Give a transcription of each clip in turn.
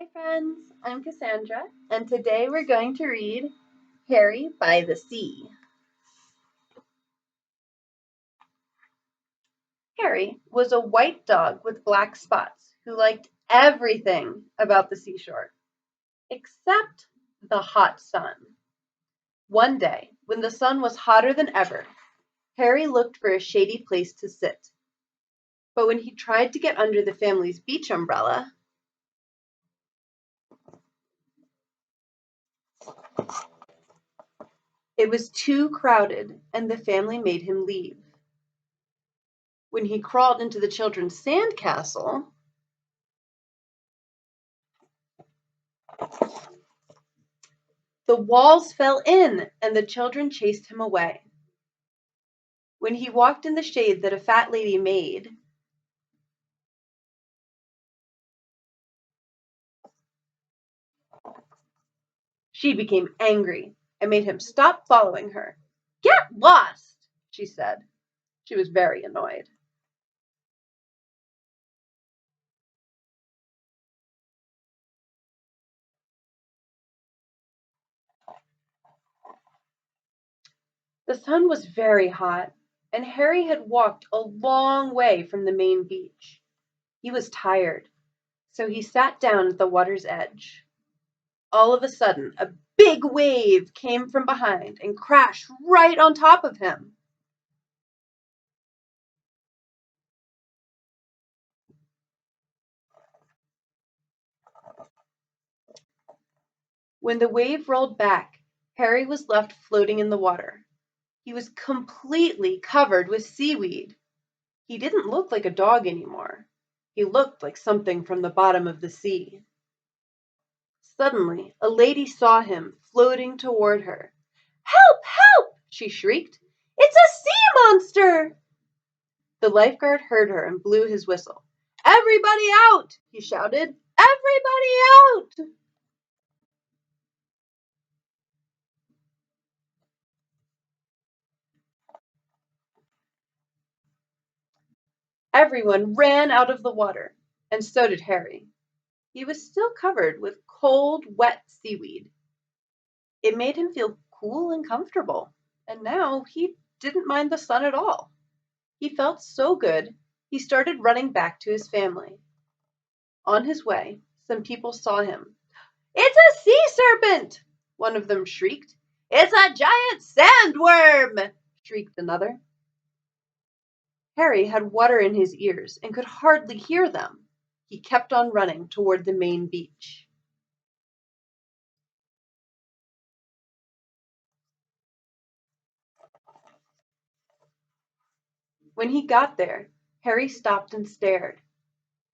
Hi friends, I'm Cassandra, and today we're going to read Harry by the Sea. Harry was a white dog with black spots who liked everything about the seashore, except the hot sun. One day, when the sun was hotter than ever, Harry looked for a shady place to sit. But when he tried to get under the family's beach umbrella, it was too crowded and the family made him leave. When he crawled into the children's sand castle, the walls fell in and the children chased him away. When he walked in the shade that a fat lady made, she became angry and made him stop following her. "Get lost," she said. She was very annoyed. The sun was very hot, and Harry had walked a long way from the main beach. He was tired, so he sat down at the water's edge. All of a sudden, a big wave came from behind and crashed right on top of him. When the wave rolled back, Harry was left floating in the water. He was completely covered with seaweed. He didn't look like a dog anymore. He looked like something from the bottom of the sea. Suddenly, a lady saw him floating toward her. "Help! Help!" she shrieked. "It's a sea monster!" The lifeguard heard her and blew his whistle. "Everybody out!" he shouted. "Everybody out!" Everyone ran out of the water, and so did Harry. He was still covered with cold, wet seaweed. It made him feel cool and comfortable, and now he didn't mind the sun at all. He felt so good, he started running back to his family. On his way, some people saw him. "It's a sea serpent!" one of them shrieked. "It's a giant sandworm!" shrieked another. Harry had water in his ears and could hardly hear them. He kept on running toward the main beach. When he got there, Harry stopped and stared.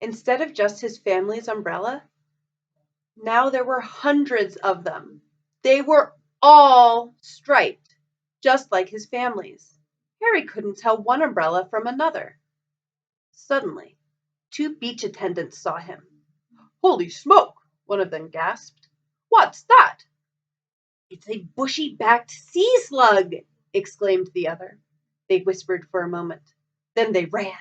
Instead of just his family's umbrella, now there were hundreds of them. They were all striped, just like his family's. Harry couldn't tell one umbrella from another. Suddenly, two beach attendants saw him. "Holy smoke!" one of them gasped. "What's that?" "It's a bushy-backed sea slug!" exclaimed the other. They whispered for a moment. Then they ran.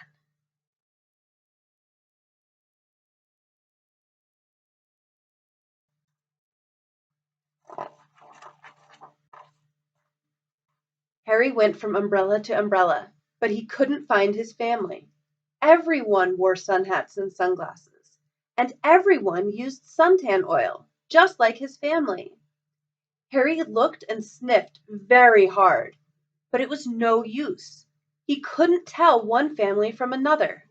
Harry went from umbrella to umbrella, but he couldn't find his family. Everyone wore sun hats and sunglasses, and everyone used suntan oil, just like his family. Harry looked and sniffed very hard, but it was no use. He couldn't tell one family from another.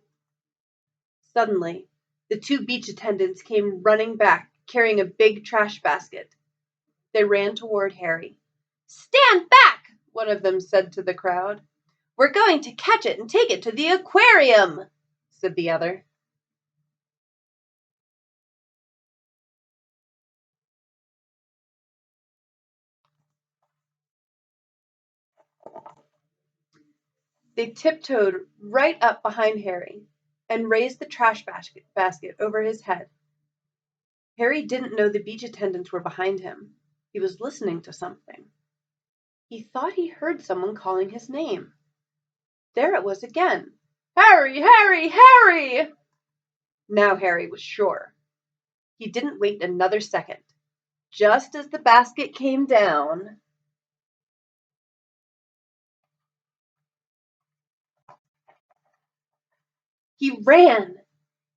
Suddenly, the two beach attendants came running back, carrying a big trash basket. They ran toward Harry. "Stand back!" one of them said to the crowd. "We're going to catch it and take it to the aquarium," said the other. They tiptoed right up behind Harry and raised the trash basket over his head. Harry didn't know the beach attendants were behind him. He was listening to something. He thought he heard someone calling his name. There it was again. "Harry! Harry! Harry!" Now Harry was sure. He didn't wait another second. Just as the basket came down, he ran.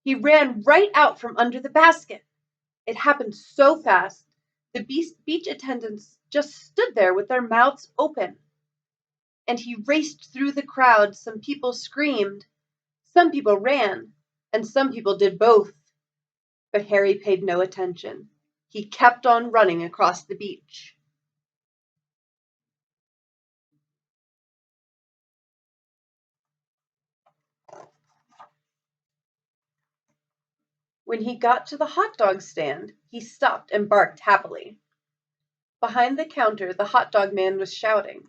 He ran right out from under the basket. It happened so fast, the beach attendants just stood there with their mouths open. And he raced through the crowd. Some people screamed, some people ran, and some people did both. But Harry paid no attention. He kept on running across the beach. When he got to the hot dog stand, he stopped and barked happily. Behind the counter, the hot dog man was shouting.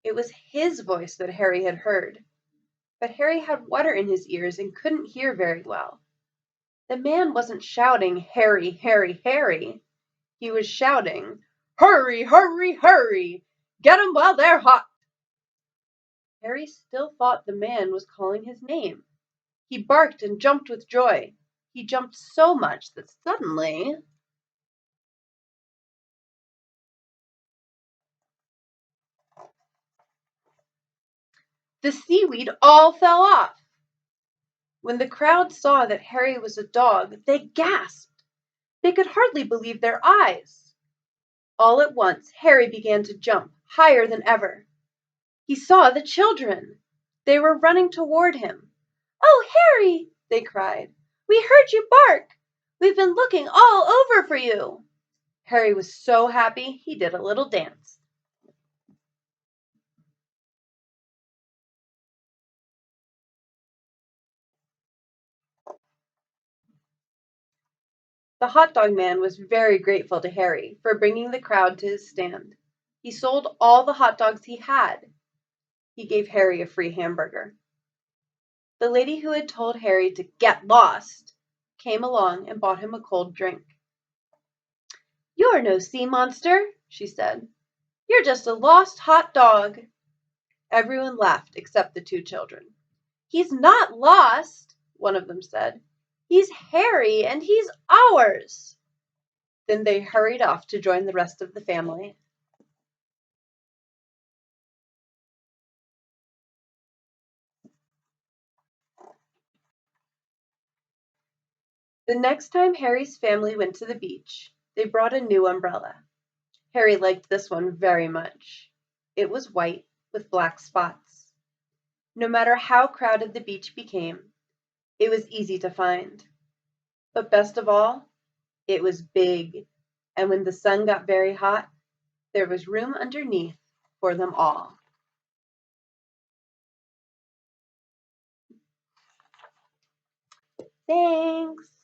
It was his voice that Harry had heard, but Harry had water in his ears and couldn't hear very well. The man wasn't shouting, "Harry, Harry, Harry." He was shouting, "Hurry, hurry, hurry! Get 'em while they're hot!" Harry still thought the man was calling his name. He barked and jumped with joy. He jumped so much that suddenly the seaweed all fell off. When the crowd saw that Harry was a dog, they gasped. They could hardly believe their eyes. All at once, Harry began to jump higher than ever. He saw the children. They were running toward him. "Oh, Harry!" they cried. "We heard you bark. We've been looking all over for you." Harry was so happy he did a little dance. The hot dog man was very grateful to Harry for bringing the crowd to his stand. He sold all the hot dogs he had. He gave Harry a free hamburger. The lady who had told Harry to get lost came along and bought him a cold drink. "You're no sea monster," she said. "You're just a lost hot dog." Everyone laughed except the two children. "He's not lost," one of them said. "He's Harry, and he's ours." Then they hurried off to join the rest of the family. The next time Harry's family went to the beach, they brought a new umbrella. Harry liked this one very much. It was white with black spots. No matter how crowded the beach became, it was easy to find. But best of all, it was big, and when the sun got very hot, there was room underneath for them all. Thanks.